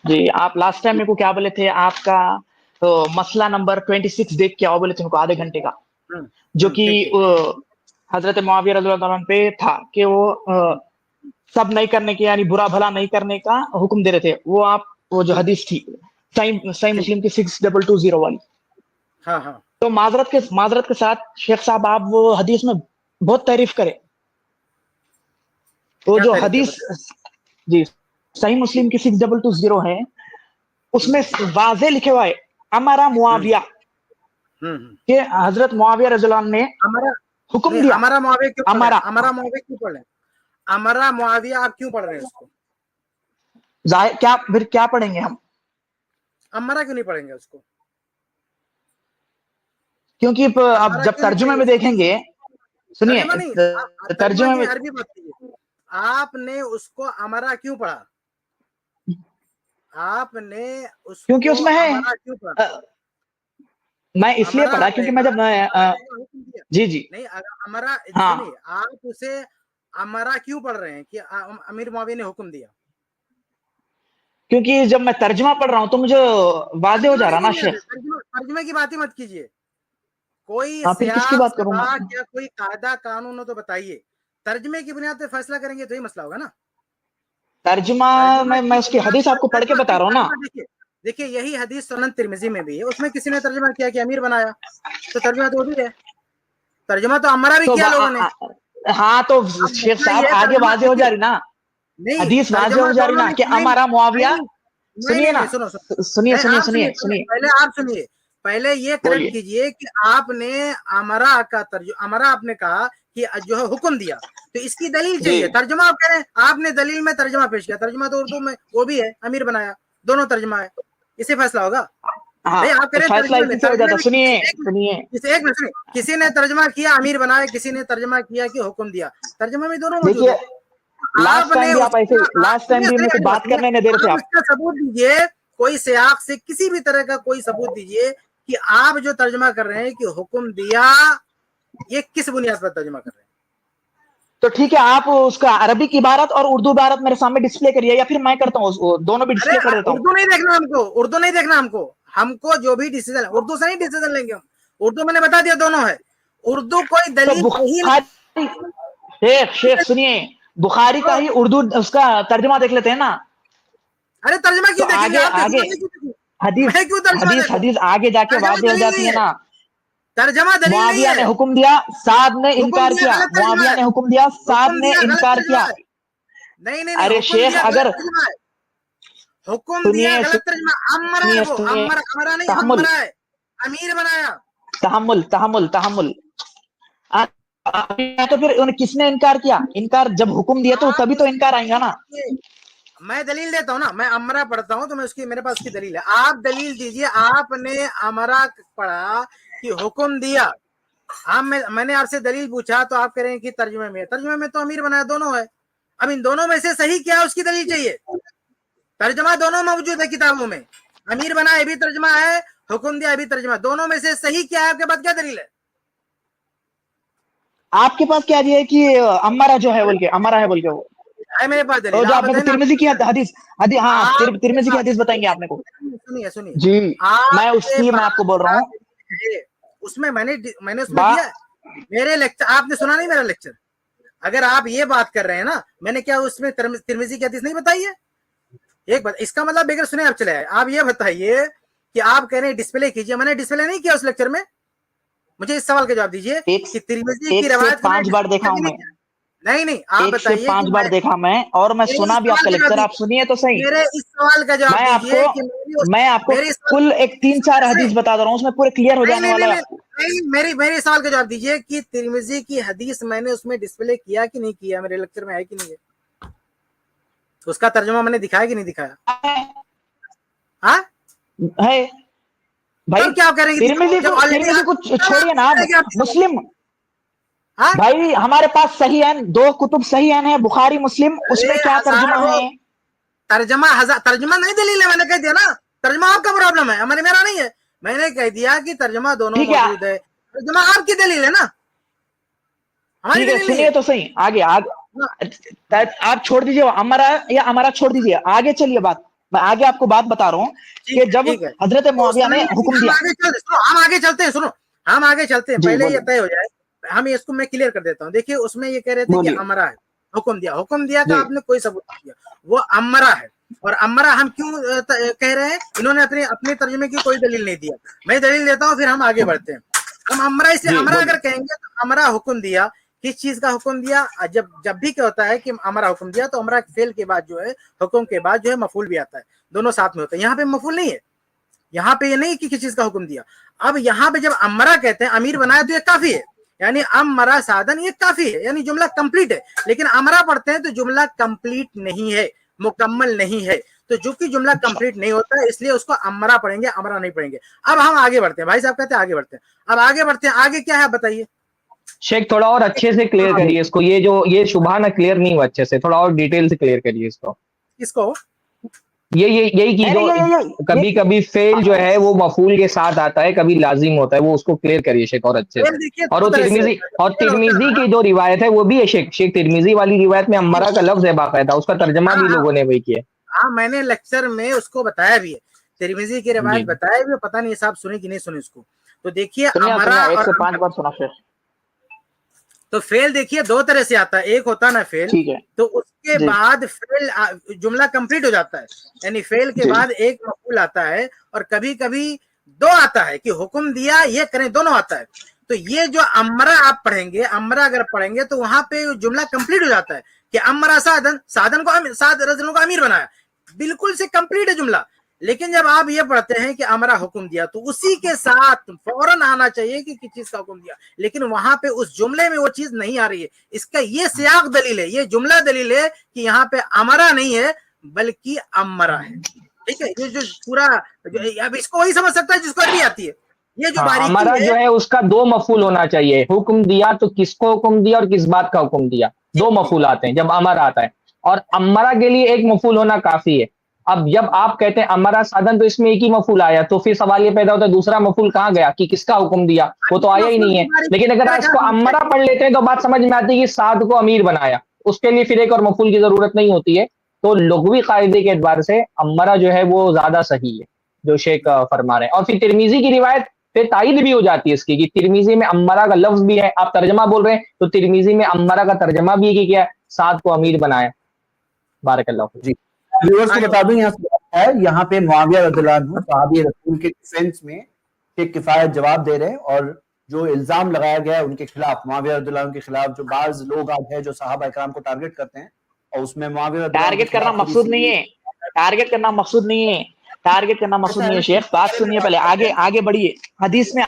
جی آپ last time میرے کو کیا بولے تھے آپ کا تو مسئلہ نمبر 26 دیکھ کے آؤ بولے تھے میرے کو آدھے گھنٹے کا جو کہ ٹھیک ٹھیک حضرت معاویہ رضی اللہ عنہ پہ تھا کہ وہ سب نہیں کرنے کے یعنی برا بھلا نہیں کرنے کا حکم دے رہے تھے وہ آپ وہ جو حدیث تھی صحیح مسلم کی 6220 والی ہاں ہاں تو معذرت کے ساتھ شیخ صاحب آپ وہ حدیث میں بہت تعریف کرے وہ کیا جو تعریف ہے حدیث جی صحیح مسلم کی 6220 ہے اس میں واضح لکھے ہوا ہے ہمارا معاویہ کہ حضرت معاویہ رضی اللہ عنہ نے حکم دیا ہمارا معاویہ کیوں پڑھ رہے ہیں؟ ہمارا ہمارا معاویہ کیوں پڑھ رہے ہیں؟ ہمارا معاویہ آپ کیوں پڑھ رہے ہیں اس کو؟ کیا پھر کیا پڑھیں گے ہم ہمارا کیوں نہیں پڑھیں گے اس کو؟ کیونکہ اب ہمارا جب کیوں نہیں ترجمے پڑھیں میں گے؟ دیکھیں گے سنیے ترجمہ نہیں، ترجمہ ترجمے کی میں عربی بات کیجیے. آپ نے اس کو ہمارا کیوں پڑھا؟ آپ نے اس کیونکہ کو اس میں ہے ہمارا کیوں پڑھا؟ میں اس لیے ہمارا پڑھا رہے کیونکہ میں گا، جب حکم دیا. جی جی نہیں ہمارا ہاں سنیے، آپ اسے ہمارا کیوں پڑھ رہے ہیں کہ امیر معاویہ نے حکم دیا؟ کیونکہ جب میں ترجمہ پڑھ رہا ہوں تو مجھے واضح ہو ترجمہ جا رہا نہیں نا بولے شیخ. ترجمے کی بات ہی مت کیجیے. کوئی ہاں پھر کس کی سیاق بات کروں میں؟ سباق یا کوئی قاعدہ قانون ہو تو بتائیے. ترجمے کی بنیاد پہ فیصلہ کریں گے تو ہی مسئلہ ہوگا نا. ترجمہ ترجمہ میں کی اس کی بنیاد حدیث آپ کو پڑھ کے بتا رہا ہوں نا. دیکھیے یہی حدیث سنن ترمذی میں بھی ہے، اس میں کسی نے ترجمہ کیا کہ امیر بنایا، تو ترجمہ تو وہ بھی ہے. ترجمہ تو ہمارا بھی تو کیا لوگوں نے. ہاں تو اب شیخ مسئلہ صاحب یہ ہے آگے ترجمہ واضح ہو دیکھیے، جا رہی نا نہیں حدیث واضح ترجمہ ہو جا رہی دونوں نا میں کہ ہمارا معاویہ نہیں سنیے نا سنو سنیے سنیے آپ سنیے سنیے، سنیے پہلے آپ سنیے، پہلے یہ کریکٹ بولیے. کیجئے کہ آپ نے امرا کا ترجمہ، امرا آپ نے کہا کہ جو ہے حکم دیا، تو اس کی دلیل جی چاہیے. ترجمہ آپ کہہ رہے ہیں، آپ نے دلیل میں ترجمہ پیش کیا، ترجمہ تو اردو میں وہ بھی ہے، امیر بنایا، دونوں ترجمہ ہے، اس سے فیصلہ ہوگا. ہاں نہیں آپ کہہ رہے ہیں فیصلہ ترجمے میں، اسی سے ہو ترجمے جاتا. میں سنیے سنیے ایک منٹ سنیے، کسی نے ترجمہ کیا امیر بنایا، کسی نے ترجمہ کیا کہ حکم دیا، ترجمہ میں دونوں موجود دیکھیے ہے. لاسٹ آپ نے ٹائم بھی اس آپ ایسے لاسٹ ٹائم بھی میرے کو بات کرنے نہیں دے رہے تھے آپ آپ. اس کا ثبوت دیجئے، کوئی سیاق سے کسی بھی طرح کا کوئی ثبوت دیجئے کہ آپ جو ترجمہ کر رہے ہیں کہ حکم دیا، یہ کس بنیاد پر ترجمہ کر رہے ہیں؟ تو ٹھیک ہے آپ اس کا عربی کی عبارت اور اردو عبارت میرے سامنے ڈسپلے کریے یا پھر میں کرتا ہوں دونوں بھی ارے ڈسپلے کر دیتا ہوں. اردو نہیں دیکھنا ہم کو، اردو نہیں دیکھنا ہم کو جو بھی ڈیسیزن، اردو سے نہیں ڈیسیزن لیں گے ہم. اردو میں نے بتا دیا دونوں ہے، اردو کوئی تو دلیل نہیں. شیخ سنیے بخاری کا ہی اردو اس کا ترجمہ دیکھ لیتے ہیں نا. ارے ترجمہ تو کیوں دیکھیں گے آگے آپ؟ آگے دیکھیں، حدیث میں کیوں ترجمہ حدیث دیکھوں؟ حدیث آگے جا کے ترجمہ واضح ہو دلیل جاتی نہیں ہے ہے، نا. ترجمہ دلیل نہیں معاویہ ہے. نے حکم دیا، سعد نے حکم انکار دیا کیا. غلط ترجمہ معاویہ ہے، نے حکم دیا، سعد حکم نے دیا غلط انکار ترجمہ کیا. ہے. نہیں ارے حکم شیخ دیا غلط اگر ترجمہ ہے، حکم دیا سنیے غلط ترجمہ. امرا ہے، سنیے وہ سنیے امرا نہیں، تحمل امرا ہے، امیر بنایا. تحمل تحمل تحمل تو پھر کس نے انکار کیا؟ انکار جب حکم دیا تو آپ تبھی تو اس انکار آئے گا نا. میں دلیل دیتا ہوں نا، میں امرا پڑھتا ہوں تو میں اس کی، میرے پاس کی دلیل ہے. آپ دلیل دیجئے. آپ نے امرا پڑھا کہ حکم دیا، میں نے آپ سے دلیل پوچھا تو آپ کہہ رہے ہیں کہ ترجمے میں، ترجمے میں تو امیر بنایا دونوں ہے. اب ان دونوں میں سے صحیح کیا ہے اس کی دلیل چاہیے. ترجمہ دونوں موجود ہے کتابوں میں، امیر بنایا بھی ترجمہ ہے، حکم دیا بھی ترجمہ، دونوں میں سے صحیح کیا ہے؟ آپ کے پاس کیا دلیل ہے؟ آپ کے پاس کیا ہے کہ امارا جو ہے بول کے، امارا ہے بول کے، وہ میرے پاس دلیل، جو آپ آپ نے کو بتائیں نا. ترمذی کی حدیث ہاں آپ کے ترمذی کی پاس، حدیث بتائیں گے آپ نے کو. سنیے جی میں آپ اس کے کی میں آپ کو پاس بول رہا کیا ہوں دلیل ہے؟ اس میں میں نے اس میں دیا ہے میرے لیکچر. آپ نے سنا نہیں میرا لیکچر؟ اگر آپ یہ بات کر رہے ہیں نا، میں نے کیا اس میں ترمذی کی حدیث نہیں بتائی ہے؟ ایک بات، اس کا مطلب بغیر سنے آپ چلے آئے. آپ یہ بتائیے کہ آپ کہہ رہے ہیں ڈسپلے کیجئے، میں نے ڈسپلے نہیں کیا اس لیکچر میں. مجھے اس سوال کا جواب دیجئے کہ ترمذی کی ایک سے روایت کو میں نے 5 بار دیکھا ڈسپلے ہوں نہیں میں، کیا. نہیں آپ ایک سے بتائیے کہ 5 بار دیکھا میں، اور میں میرے سنا اس بھی آپ سوال کا کا جواب لیکچر. آپ دیجیے، سنیے تو صحیح. میرے اس سوال کا جواب دیجیے کہ میں آپ کو میری کل ایک 3-4 حدیث بتا دے رہا ہوں، اس میں پورے کلیئر ہو جانے والا ہے. میری سوال کا جواب دیجیے کہ ترمذی کی حدیث میں نے اس میں ڈسپلے کیا کہ نہیں کیا؟ میرے لیکچر میں ہے کہ نہیں ہے؟ اس کا ترجمہ میں نے دکھایا کہ نہیں دکھایا؟ ہاں ہے بھائی. تب کیا کریں گے؟ ترمذی کو چھوڑیے نا آپ. مسلم ہاں بھائی ہمارے پاس صحیح ہیں، 2 کتب صحیح ہیں، بخاری مسلم. اس میں کیا ترجمہ ہے؟ ترجمہ نہیں دلیل ہے، میں نے کہہ دیا نا. ترجمہ آپ کا پرابلم ہے، میرا نہیں ہے. میں نے کہہ دیا کہ ترجمہ دونوں ٹھیک ہے موجود ہے، ترجمہ آپ کی دلیل ہے نا، ہماری ٹھیک ہے دلیل نہیں سنیے ہے. تو صحیح. آگے آپ چھوڑ دیجیے امرا چھوڑ دیجیے، آگے چلیے بات. میں آگے آپ کو بات بتا رہا ہوں کہ جب حضرت معاویہ نے حکم دیا, ہم آگے چلتے ہیں, سنو ہم آگے چلتے ہیں, پہلے یہ طے ہو جائے, ہم اس کو میں کلیئر کر دیتا ہوں. دیکھیے اس میں یہ کہہ رہے تھے کہ امرا ہے, حکم دیا کا آپ نے کوئی ثبوت نہیں دیا, وہ امرا ہے. اور امرا ہم کیوں کہہ رہے ہیں, انہوں نے اپنے ترجمے کی کوئی دلیل نہیں دیا, میں دلیل دیتا ہوں پھر ہم آگے بڑھتے ہیں. ہم امرا اس لیے امرا اگر کہیں گے تو امرا حکم دیا, کس چیز کا حکم دیا؟ جب بھی کیا ہوتا ہے کہ امرا حکم دیا تو امرا فعل کے بعد جو ہے, حکم کے بعد جو ہے مفعول بھی آتا ہے, دونوں ساتھ میں ہوتے ہیں. یہاں پہ مفعول نہیں ہے, یہاں پہ یہ نہیں کہ کس چیز کا حکم دیا. اب یہاں پہ جب امرا کہتے ہیں امیر بنایا تو یہ کافی ہے, یعنی امرا سادن یہ کافی ہے, یعنی جملہ کمپلیٹ ہے. لیکن امرا پڑھتے ہیں تو جملہ کمپلیٹ نہیں ہے, مکمل نہیں ہے. تو جو کہ جملہ کمپلیٹ نہیں ہوتا ہے اس لیے اس کو امرا پڑھیں گے, امرا نہیں پڑھیں گے. اب ہم آگے بڑھتے ہیں, بھائی صاحب کہتے ہیں آگے بڑھتے ہیں. اب آگے بڑھتے ہیں, آگے کیا ہے بتائیے شیخ, تھوڑا اور اچھے سے کلیئر کریے اس کو, یہ شبہ نہ کلیئر نہیں ہوا اچھے سے, تھوڑا اور ڈیٹیل سے کلیئر کریے اس کو. اس کو یہی کی جو کبھی کبھی فعل جو ہے وہ مفعول کے ساتھ آتا ہے, کبھی لازم ہوتا ہے, وہ اس کو کلیئر کریے شیخ اور اچھے سے. اور وہ ترمذی کی جو روایت ہے وہ بھی ہے شیخ ترمذی والی روایت میں امرا کا لفظ ہے باقاعدہ, اس کا ترجمہ بھی لوگوں نے وہی کیا. ہاں میں نے لیکچر میں اس کو بتایا بھی ہے, ترمذی کی روایت بتایا بھی, پتہ نہیں صاحب سنے کہ نہیں سنے اس کو. تو دیکھیے امرا اور 105 بار سنا پھر. تو فعل دیکھیے دو طرح سے آتا ہے, ایک ہوتا نا فعل, تو اس کے بعد فعل جملہ کمپلیٹ ہو جاتا ہے, یعنی فعل کے بعد ایک مفعول آتا ہے, اور کبھی کبھی دو آتا ہے کہ حکم دیا یہ کریں, دونوں آتا ہے. تو یہ جو امرا آپ پڑھیں گے, امرا اگر پڑھیں گے تو وہاں پہ جملہ کمپلیٹ ہو جاتا ہے کہ امرا سادن کو رجلوں کو امیر بنایا, بالکل سے کمپلیٹ ہے جملہ. لیکن جب آپ یہ پڑھتے ہیں کہ امرا حکم دیا تو اسی کے ساتھ فوراً آنا چاہیے کہ کس چیز کا حکم دیا, لیکن وہاں پہ اس جملے میں وہ چیز نہیں آ رہی ہے. اس کا یہ سیاق دلیل ہے, یہ جملہ دلیل ہے کہ یہاں پہ امرا نہیں ہے بلکہ امرا ہے. ٹھیک ہے, یہ جو پورا اب اس کو وہی سمجھ سکتا ہے جس کو عربی آتی ہے. یہ جو باریکی امرا جو ہے اس کا دو مفعول ہونا چاہیے, حکم دیا تو کس کو حکم دیا اور کس بات کا حکم دیا, دو مفعول آتے ہیں جب امر آتا ہے, اور امرا کے لیے ایک مفعول ہونا کافی ہے. اب جب آپ کہتے ہیں امرا سادن تو اس میں ایک ہی مفعول آیا, تو پھر سوال یہ پیدا ہوتا ہے دوسرا مفعول کہاں گیا کہ کس کا حکم دیا, وہ تو آیا ہی نہیں ہے. لیکن اگر آپ اس کو امرا پڑھ لیتے ہیں تو بات سمجھ میں آتی ہے کہ سعد کو امیر بنایا, اس کے لیے پھر ایک اور مفعول کی ضرورت نہیں ہوتی ہے. تو لغوی قاعدے کے اعتبار سے امرا جو ہے وہ زیادہ صحیح ہے جو شیخ فرما رہے ہیں. اور پھر ترمذی کی روایت پہ تائید بھی ہو جاتی ہے اس کی کہ ترمذی میں امرا کا لفظ بھی ہے, آپ ترجمہ بول رہے ہیں تو ترمذی میں امرا کا ترجمہ بھی ہے کہ کیا سعد کو امیر بنایا. بارک اللہ جی, ویورز کو بتا دوں یہاں پہ معاویہ رضی اللہ عنہ صحابی رسول کے ڈیفنس میں ایک کفایت جواب دے رہے ہیں, اور جو الزام لگایا گیا ہے ان کے خلاف, معاویہ رضی اللہ عنہ کے خلاف, جو بعض لوگ آج ہیں جو صحابہ اکرام کو ٹارگٹ کرتے ہیں, اور اس میں معاویہ رضی اللہ عنہ ٹارگٹ کرنا مقصود نہیں ہے, ٹارگٹ کرنا مقصود نہیں ہے, ٹارگٹ کرنا مقصود نہیں ہے. شیخ بات سنیے پہلے, آگے بڑھیے. حدیث میں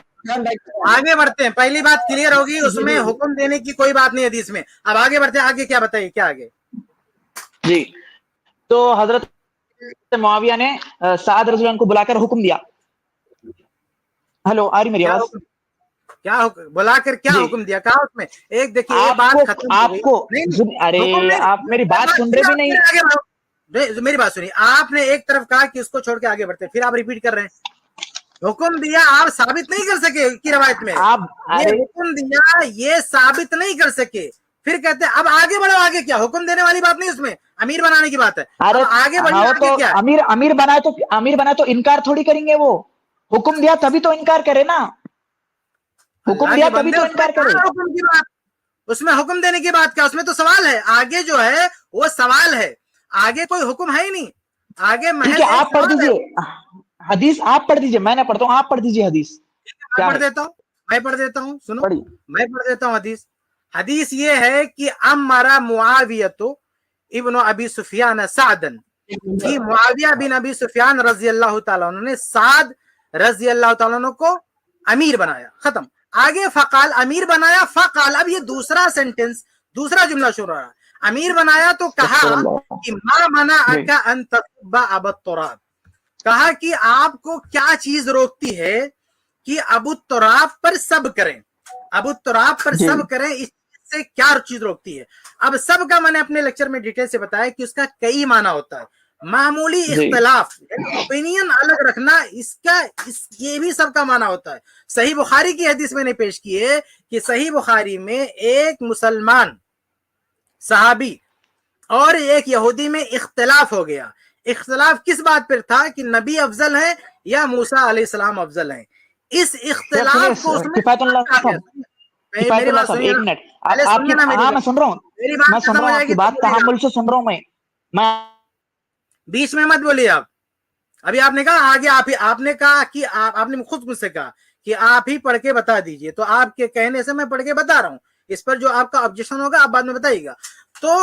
آگے بڑھتے ہیں, پہلی بات کلیئر ہوگی, اس میں حکم دینے کی کوئی بات نہیں حدیث میں. اب آگے بڑھتے ہیں, آگے کیا بتائیے, کیا آگے جی. تو حضرت معاویہ نے سعد رضی اللہ عنہ کو بلا کر حکم دیا. ہلو, آ رہی میری آواز؟ کیا بلا کر کیا حکم دیا, کہا اس میں ایک دیکھیے آپ کو ارے آپ میری بات سن رہے بھی نہیں, میری بات سنیے. آپ نے ایک طرف کہا کہ اس کو چھوڑ کے آگے بڑھتے, پھر آپ ریپیٹ کر رہے ہیں. حکم دیا آپ ثابت نہیں کر سکے کی روایت میں, یہ حکم دیا یہ ثابت نہیں کر سکے, پھر کہتے ہیں اب آگے بڑھو. آگے کیا, حکم دینے والی بات نہیں, اس میں امیر بنانے کی بات ہے. اب آگے بڑھو, آگے کیا ہے؟ امیر بنائے تو انکار تھوڑی کریں گے, وہ حکم دیا تبھی تو انکار کرے نا, حکم دیا تبھی تو انکار کرے. اس میں حکم دینے کی بات کیا, اس میں تو سوال ہے. آگے جو ہے وہ سوال ہے, آگے کوئی حکم ہے ہی نہیں. آگے محض آپ پڑھ دیجئے حدیث, آپ پڑھ دیجئے, میں نے پڑھتا ہوں, آپ پڑھ دیجئے حدیث. میں پڑھ دیتا ہوں, سنو, میں پڑھ دیتا ہوں حدیث. حدیث یہ ہے کہ امرا معاویہ ابن ابی سفیان سعدن, کہ معاویہ بن ابی سفیان رضی اللہ تعالیٰ عنہ نے سعد رضی اللہ تعالیٰ عنہ کو امیر بنایا. ختم. آگے فقال, امیر بنایا, فقال. اب یہ دوسرا سینٹنس, دوسرا جملہ شروع رہا. امیر بنایا تو کہا کہ ما منعک ان تسب ابا التراب, کہا کہ آپ کو کیا چیز روکتی ہے کہ ابو التراب پر سب کریں, ابو التراب پر سب کریں, اس سے کیا چیز روکتی ہے؟ اب سب کا میں نے اپنے لیکچر میں ڈیٹیل سے بتایا کہ اس کا کئی معنی ہوتا ہے. معمولی اختلاف, اوپینین الگ رکھنا, یہ بھی سب کا معنی ہوتا ہے. صحیح بخاری کی حدیث میں نے پیش کی ہے کہ صحیح بخاری میں ایک مسلمان صحابی اور ایک یہودی میں اختلاف ہو گیا. اختلاف کس بات پر تھا کہ نبی افضل ہے یا موسیٰ علیہ السلام افضل ہیں. اس اختلاف کو اس میں کفایت اللہ صاحب، میری بات سنیے نا، پہلے سنیے نا میری ہاں میں بات، سن رہا ہوں، میری بات میں سن ختم رہا ہو ہوں جائے آپ کی گی بات تو بولیے تحمل سے سن رہا ہوں میں بیچ میں مت بولیے آپ. ابھی آپ نے کہا آگے آپ نے کہا کہ آپ نے خود مجھ سے کہا کہ آپ ہی پڑھ کے بتا دیجئے، تو آپ کے کہنے سے میں پڑھ کے بتا رہا ہوں. اس پر جو آپ کا آبجیکشن ہوگا آپ بعد میں بتائیے گا. تو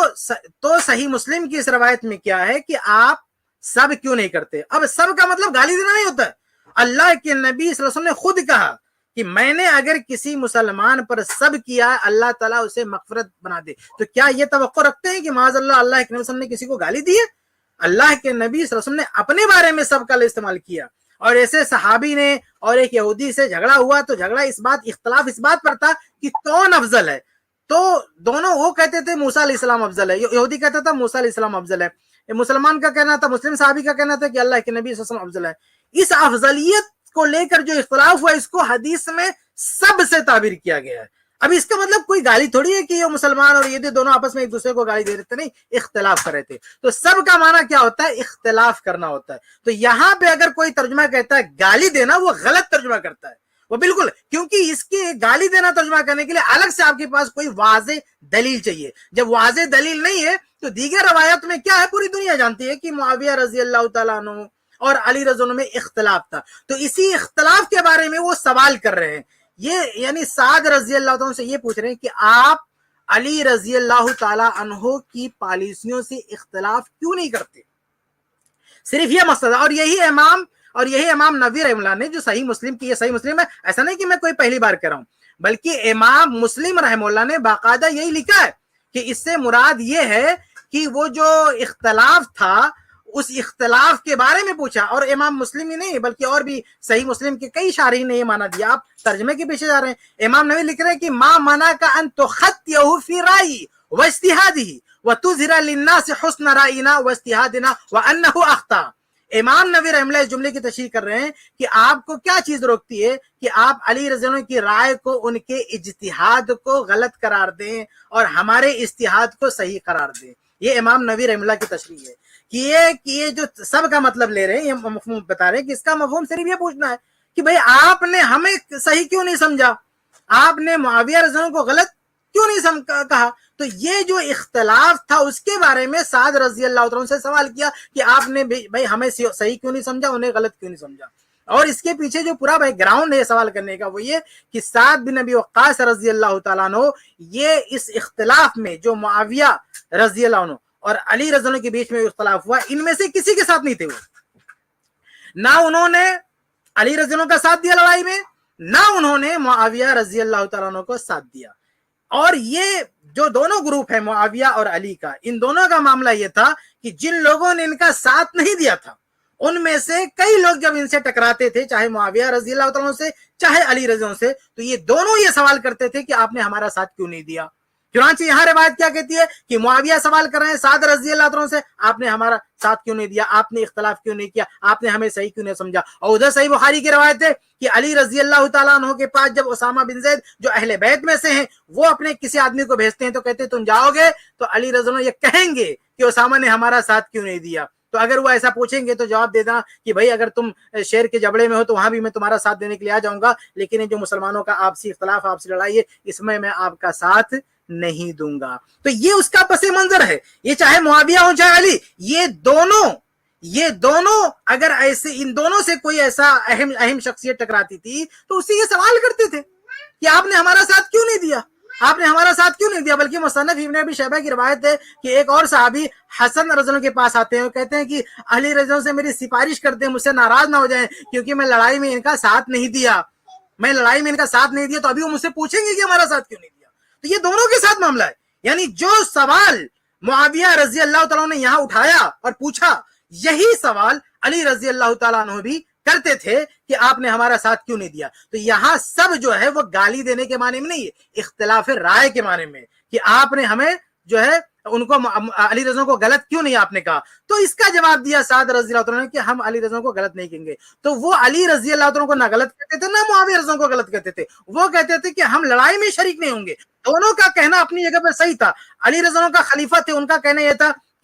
صحیح مسلم کی اس روایت میں کیا ہے کہ آپ سب کیوں نہیں کرتے. اب سب کا مطلب گالی دینا نہیں ہوتا ہے. اللہ کے نبی صلی اللہ علیہ وسلم نے خود کہا کہ میں نے اگر کسی مسلمان پر سب کیا ہے اللہ تعالیٰ اسے مغفرت بنا دے. تو کیا یہ توقع رکھتے ہیں کہ معاذ اللہ کے نبی صلی اللہ علیہ وسلم نے کسی کو گالی دی ہے؟ اللہ کے نبی صلی اللہ علیہ وسلم نے اپنے بارے میں سب کا استعمال کیا. اور ایسے صحابی نے اور ایک یہودی سے جھگڑا ہوا تو جھگڑا اختلاف اس بات پر تھا کہ کون افضل ہے. تو دونوں وہ کہتے تھے موسیٰ علیہ السلام افضل ہے، یہودی کہتا تھا موسیٰ علیہ السلام افضل ہے. مسلمان کا کہنا تھا، مسلم صحابی کا کہنا تھا کہ اللہ کے نبی صلی اللہ علیہ وسلم افضل ہے. اس افضلیت کو لے کر جو اختلاف ہوا اس کو حدیث میں سب سے تعبیر کیا گیا ہے. اب اس کا مطلب کوئی گالی تھوڑی ہے کہ یہ مسلمان اور یہ دونوں آپس میں ایک دوسرے کو گالی دے رہے تھے، نہیں، اختلاف کر رہے تھے. تو سب کا معنی کیا ہوتا ہے؟ اختلاف کرنا ہوتا ہے. تو یہاں پہ اگر کوئی ترجمہ کہتا ہے گالی دینا، وہ غلط ترجمہ کرتا ہے، وہ بالکل، کیونکہ اس کے گالی دینا ترجمہ کرنے کے لیے الگ سے آپ کے پاس کوئی واضح دلیل چاہیے. جب واضح دلیل نہیں ہے تو دیگر روایت میں کیا ہے، پوری دنیا جانتی ہے کہ معاویہ رضی اللہ تعالیٰ عنہ اور علی رضی اللہ عنہ میں اختلاف تھا. تو اسی اختلاف کے بارے میں وہ سوال کر رہے ہیں. یہ یعنی سعد رضی اللہ عنہ سے یہ پوچھ رہے ہیں کہ آپ علی رضی اللہ تعالیٰ عنہ کی پالیسیوں سے اختلاف کیوں نہیں کرتے. صرف یہ مسئلہ. اور یہی امام نووی رحمہ اللہ نے جو صحیح مسلم کی، یہ صحیح مسلم ہے، ایسا نہیں کہ میں کوئی پہلی بار کہہ رہا ہوں، بلکہ امام مسلم رحمہ اللہ نے باقاعدہ یہی لکھا ہے کہ اس سے مراد یہ ہے کہ وہ جو اختلاف تھا اس اختلاف کے بارے میں پوچھا. اور امام مسلم ہی نہیں بلکہ اور بھی صحیح مسلم کے کئی شارحین نے یہ مانا دیا. آپ ترجمے کے پیچھے جا رہے ہیں. امام نووی لکھ رہے ہیں کہ ما منعک ان تخطئه فی رأی واجتہادہ وتظہر للناس حسن رأینا واجتہادنا وانہ اخطأ. امام نووی رحمہ اللہ اس جملے کی تشریح کر رہے ہیں کہ آپ کو کیا چیز روکتی ہے کہ آپ علی رضی اللہ عنہ کی رائے کو، ان کے اجتہاد کو غلط قرار دیں اور ہمارے اجتہاد کو صحیح قرار دیں. یہ امام نووی رحمہ اللہ کی تشریح ہے کہ یہ جو سب کا مطلب لے رہے ہیں، یہ مفہوم بتا رہے ہیں کہ اس کا مفہوم صرف یہ پوچھنا ہے کہ بھئی آپ نے ہمیں صحیح کیوں نہیں سمجھا، آپ نے معاویہ رضی اللہ عنہ کو غلط کیوں نہیں کہا. تو یہ جو اختلاف تھا اس کے بارے میں سعد رضی اللہ عنہ سے سوال کیا کہ آپ نے بھئی ہمیں صحیح کیوں نہیں سمجھا، انہیں غلط کیوں نہیں سمجھا. اور اس کے پیچھے جو پورا بیک گراؤنڈ ہے سوال کرنے کا وہ یہ کہ سعد بن ابی وقاص رضی اللہ تعالیٰ عنہ یہ اس اختلاف میں جو معاویہ رضی اللہ عنہ اور علی رضی اللہ عنہ کے بیچ میں اختلاف ہوا، ان میں سے کسی کے ساتھ نہیں تھے. وہ نہ انہوں نے علی رضی اللہ عنہ کا ساتھ دیا لڑائی میں، نہ انہوں نے معاویہ رضی اللہ تعالیٰ عنہ کو ساتھ دیا. اور یہ جو دونوں گروپ ہیں معاویہ اور علی کا، ان دونوں کا معاملہ یہ تھا کہ جن لوگوں نے ان کا ساتھ نہیں دیا تھا ان میں سے کئی لوگ جب ان سے ٹکراتے تھے، چاہے معاویہ رضی اللہ تعالیٰ عنہ سے چاہے علی رضی اللہ عنہ سے، تو یہ دونوں یہ سوال کرتے تھے کہ آپ نے ہمارا ساتھ کیوں نہیں دیا. چنانچہ یہاں روایت کیا کہتی ہے کہ معاویہ سوال کر رہے ہیں سعد رضی اللہ عنہ سے، آپ نے ہمارا ساتھ کیوں نہیں دیا، آپ نے اختلاف کیوں نہیں کیا، آپ نے ہمیں صحیح کیوں نہیں سمجھا. اور ادھر صحیح بخاری کی روایت ہے کہ علی رضی اللہ تعالیٰ عنہ کے پاس جب اسامہ بن زید جو اہل بیت میں سے ہیں وہ اپنے کسی آدمی کو بھیجتے ہیں تو کہتے ہیں تم جاؤ گے تو علی رضی اللہ عنہ یہ کہیں گے کہ اسامہ نے ہمارا ساتھ کیوں نہیں دیا. تو اگر وہ ایسا پوچھیں گے تو جواب دے دینا کہ بھائی اگر تم شیر کے جبڑے میں ہو تو وہاں بھی میں تمہارا ساتھ دینے کے لیے آ جاؤں گا، لیکن یہ جو مسلمانوں کا آپسی اختلاف، آپسی لڑائی ہے، اس میں آپ کا ساتھ نہیں دوں گا. تو یہ اس کا پس منظر ہے. یہ چاہے معاویہ ہو چاہے علی، یہ دونوں اگر ایسے ان دونوں سے کوئی ایسا اہم شخصیت ٹکراتی تھی تو اس سے یہ سوال کرتے تھے کہ آپ نے ہمارا ساتھ کیوں نہیں دیا، آپ نے ہمارا ساتھ کیوں نہیں دیا. بلکہ مصنف ابن ابی شیبہ کی روایت ہے کہ ایک اور صحابی حسن رضی اللہ عنہ کے پاس آتے ہیں اور کہتے ہیں کہ علی رضی اللہ عنہ سے میری سفارش کرتے ہیں، مجھ سے ناراض نہ ہو جائیں کیونکہ میں لڑائی میں ان کا ساتھ نہیں دیا، تو ابھی وہ مجھ سے پوچھیں گے کہ ہمارا ساتھ کیوں نہیں دیا. تو یہ دونوں کے ساتھ معاملہ ہے. یعنی جو سوال معاویہ رضی اللہ تعالیٰ عنہ نے یہاں اٹھایا اور پوچھا، یہی سوال علی رضی اللہ تعالیٰ عنہ بھی کرتے تھے کہ آپ نے ہمارا ساتھ کیوں نہیں دیا. تو یہاں سب جو ہے وہ گالی دینے کے معنی میں نہیں ہے، اختلاف رائے کے معنی میں کہ آپ نے ہمیں جو ہے ان کو علی رضی اللہ کو غلط کیوں نہیں آپ نے کہا. تو اس کا جواب دیا سعد رضی اللہ عنہ نے کہ ہم علی رضی اللہ کو غلط نہیں کہیں گے. تو وہ علی رضی اللہ عنہ کو نہ غلط کہتے تھے نہ معاویہ رضی اللہ کو غلط کہتے تھے، وہ کہتے تھے کہ ہم لڑائی میں شریک نہیں ہوں گے. دونوں کا کہنا اپنی جگہ پر صحیح تھا. علی رضی اللہ کا خلیفہ تھے، ان کا کہنا یہ تھا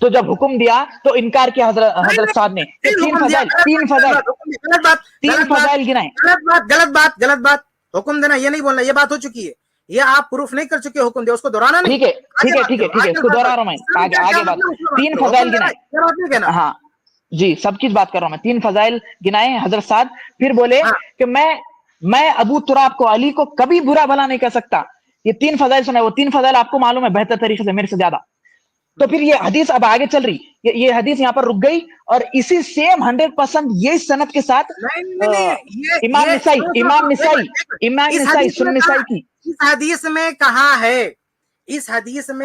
تو جب حکم دیا تو انکار کیا حضرت صاحب نے. تین فضائل گنائے. غلط بات. حکم دینا یہ نہیں بولنا, یہ بات ہو چکی ہے, یہ آپ پروف نہیں کر چکے, حکم دیا اس کو دہرانا نہیں. ٹھیک ہے اس کو دہرا رہا ہوں میں, آگے بات. 3 فضائل گنائے. ہاں جی, سب کی بات کر رہا ہوں میں. 3 فضائل گنائے حضرت صاحب, پھر بولے کہ میں ابو تراب کو, علی کو کبھی برا بھلا نہیں کہہ سکتا. یہ 3 فضائل سنا ہے, وہ 3 فضائل آپ کو معلوم ہے بہتر طریقے سے میرے سے زیادہ. تو پھر یہ حدیث اب آگے چل رہی, یہ حدیث یہاں پر رک گئی, اور اسی سیم 100% یہی سند کے ساتھ امام نسائی سنن نسائی کی اس حدیث میں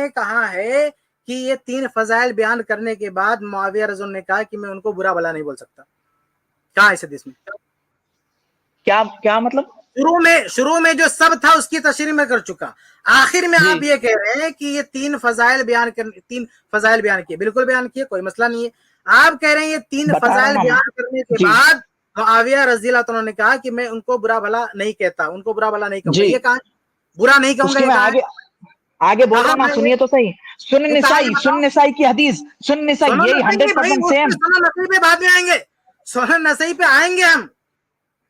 کہاں ہے کہ یہ 3 فضائل بیان کرنے کے بعد معاویہ رضی اللہ عنہ نے کہا کہ میں ان کو برا بھلا نہیں بول سکتا. کہاں اس حدیث میں کیا مطلب؟ شروع میں جو سب تھا اس کی تشریح میں کر چکا, آخر میں آپ یہ کہہ رہے ہیں کہ یہ 3 فضائل بیان کیے. بالکل بیان کیے, کوئی مسئلہ نہیں ہے. آپ کہہ رہے ہیں یہ 3 فضائل بیان کرنے کے بعد معاویہ رضی اللہ عنہ نے کہا کہ میں ان کو برا بھلا نہیں کہتا, ان کو برا بھلا نہیں کہوں گا. یہ کہاں برا نہیں کہوں گا, آگے بول رہا ہوں, سنیے تو صحیح. سنن نسائی کی حدیث, سنن نسائی یہی 100% سیم. سنن نسائی پہ بعد میں آئیں گے, سنن نسائی پہ آئیں گے, ہم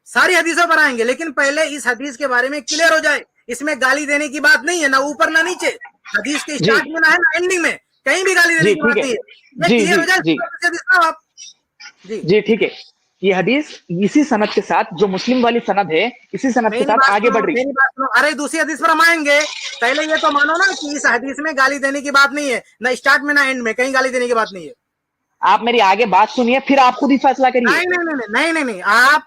ساری حدیثوں پر آئیں گے, لیکن پہلے اس حدیث کے بارے میں کلیئر ہو جائے. اس میں گالی دینے کی بات نہیں ہے, نہ اوپر نہ نیچے. حدیث کے اسٹارٹ میں نہ ہے نہ اینڈنگ میں, کہیں بھی گالی دینے کی بات نہیں ہے. جی ٹھیک ہے. یہ حدیث اسی سند کے ساتھ, جو مسلم والی سند ہے, اسی سند کے ساتھ آگے بڑھ رہی. ارے دوسری حدیث پر ہم آئیں گے, پہلے یہ تو مانو نا کہ اس حدیث میں گالی دینے کی بات نہیں ہے, نہ اسٹارٹ میں نہ اینڈ میں, کہیں گالی دینے کی بات نہیں ہے. آپ میری آگے بات سنیے, پھر آپ خود ہی فیصلہ کریے. نہیں, آپ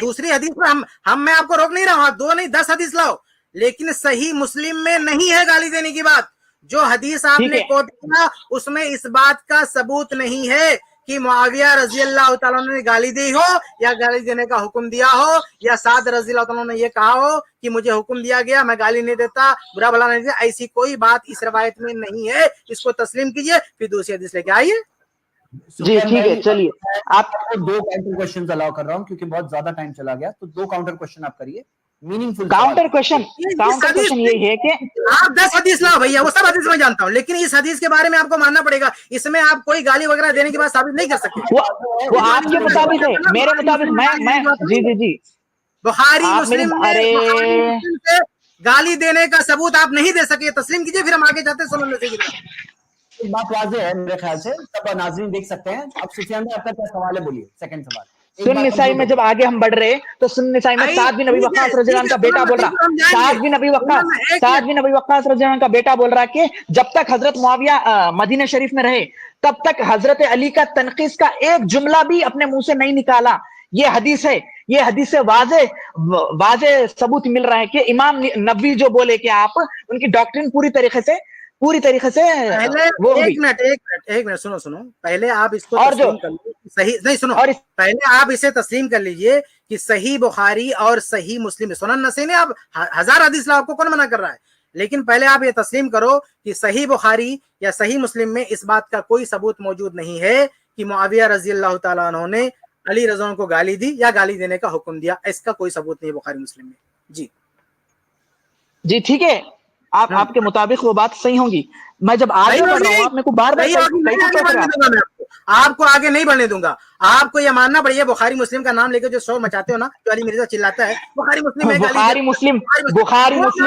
دوسری حدیث پر میں آپ کو روک نہیں رہا ہوں, 2 نہیں 10 حدیث لاؤ, لیکن صحیح مسلم میں نہیں ہے گالی دینے کی بات. جو حدیث آپ نے کوٹ کیا اس میں اس بات کا ثبوت نہیں ہے کہ معاویہ رضی اللہ تعالیٰ نے گالی دی ہو, یا گالی دینے کا حکم دیا ہو, یا سعد رضی اللہ تعالیٰ نے یہ کہا ہو کہ مجھے حکم دیا گیا میں گالی نہیں دیتا, برا بھلا نہیں دیتا. ایسی کوئی بات اس روایت میں نہیں ہے. اس کو تسلیم کیجئے, پھر دوسری حدیث لے کے آئیے. جی ٹھیک ہے, چلیے. آپ کو 2 کاؤنٹر کوشچنز الاؤ کر رہا ہوں کیونکہ بہت زیادہ ٹائم چلا گیا, تو 2 کاؤنٹر کوشچن آپ کریے. کاؤنٹر کوشچن یہی ہے کہ آپ 10 حدیث لاؤ بھیا, وہ سب حدیث میں جانتا ہوں, لیکن اس حدیث کے بارے میں آپ کو ماننا پڑے گا. اس میں آپ کوئی گالی وغیرہ دینے کی بات ثابت نہیں کر سکتے. وہ آپ کے مطابق ہے, میرے مطابق میں جی بخاری مسلم سے گالی دینے کا ثبوت آپ نہیں دے سکے, تسلیم کیجئے, پھر ہم آگے جاتے ہیں. سنن نسائی کی ایک بات واضح ہے میرے خیال سے, سب ناظرین دیکھ سکتے ہیں. اب سفیان بھائی آپ کا کیا سوال ہے, بولیے. سیکنڈ سوال. سنن نسائی میں جب آگے ہم بڑھ رہے تو سنن نسائی میں سعد بن ابی وقاص رضی اللہ عنہ کا بیٹا بول رہا, سعد بن ابی وقاص رضی اللہ عنہ کا بیٹا بول رہا کہ جب تک حضرت معاویہ مدینہ شریف میں رہے تب تک حضرت علی کا تنقیص کا ایک جملہ بھی اپنے منہ سے نہیں نکالا. یہ حدیث ہے, یہ حدیث سے واضح ثبوت مل رہا ہے کہ امام نبوی جو بولے کہ آپ ان کی ڈاکٹرین پوری طریقے سے ایک منٹ سنو, پہلے آپ اس کو تسلیم کر لیجیے, صحیح نہیں سنو, پہلے آپ اسے تسلیم کر لیجئے کہ صحیح بخاری اور صحیح مسلم, سنن نسائی نے آپ 1000 حدیث لاؤ, آپ کو کون منع کر رہا ہے, لیکن پہلے آپ یہ تسلیم کرو کہ صحیح بخاری یا صحیح مسلم میں اس بات کا کوئی ثبوت موجود نہیں ہے کہ معاویہ رضی اللہ تعالیٰ عنہ نے علی رضی اللہ عنہ کو گالی دی یا گالی دینے کا حکم دیا. اس کا کوئی ثبوت نہیں ہے بخاری مسلم میں. جی ٹھیک ہے, آپ کے مطابق وہ بات صحیح ہوگی. میں جب آگے بڑھ رہا ہوں, آپ میرے کو بار آپ کو آگے نہیں بڑھنے دوں گا. آپ کو یہ ماننا پڑے, بخاری مسلم کا نام لے کے جو شور مچاتے ہو نا, جو علی مرزا چلاتا ہے, بخاری مسلم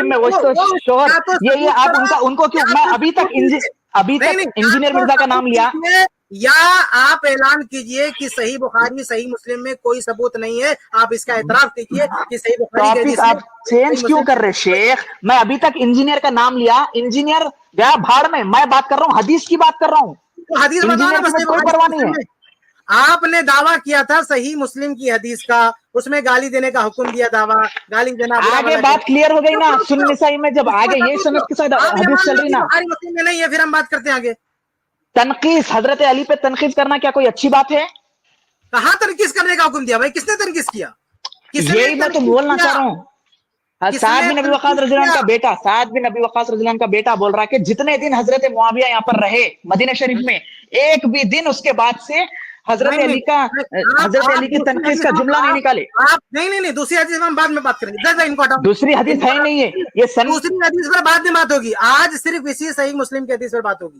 میں وہ شور, یہ آپ ان کو کیوں, میں ابھی تک انجینئر مرزا کا نام لیا, یا آپ اعلان کیجئے کہ صحیح بخاری صحیح مسلم میں کوئی ثبوت نہیں ہے, آپ اس کا اعتراف کیجئے کہ صحیح بخاری. آپ چینج کیوں کر رہے شیخ؟ میں ابھی تک انجینئر کا نام لیا, انجینئر گیا بھاڑ میں بات کر رہا ہوں, حدیث کی بات کر رہا ہوں. حدیث کوئی پرواہ نہیں ہے. آپ نے دعویٰ کیا تھا صحیح مسلم کی حدیث کا, اس میں گالی دینے کا حکم دیا, دعویٰ گالی دینا. آگے بات کلیئر ہو گئی نا. سنن نسائی میں جب آگے یہ سند کے ساتھ حدیث چل رہی نا, بخاری مسلم میں نہیں ہے, پھر ہم بات کرتے ہیں آگے. تنقیص, حضرت علی پہ تنقیص کرنا کیا کوئی اچھی بات ہے؟ کہاں تنقیص کرنے کا حکم دیا بھائی, کس نے تنقیص کیا؟ یہی میں تو بولنا چاہ رہا ہوں. سعد بن ابی وقاص رضی اللہ عنہ کا بیٹا, سعد بن ابی وقاص رضی اللہ عنہ کا بیٹا بول رہا کہ جتنے دن حضرت معاویہ یہاں پر رہے مدینہ شریف میں, ایک بھی دن اس کے بعد سے حضرت علی کی تنقیص کا جملہ نہیں نکالے. نہیں, دوسری حدیث میں ہم بعد میں بات کریں گے. دوسری حدیث ہے نہیں ہے, یہ دوسری حدیث پر بعد میں بات ہوگی. آج صرف اسی صحیح مسلم کی حدیث پر بات ہوگی.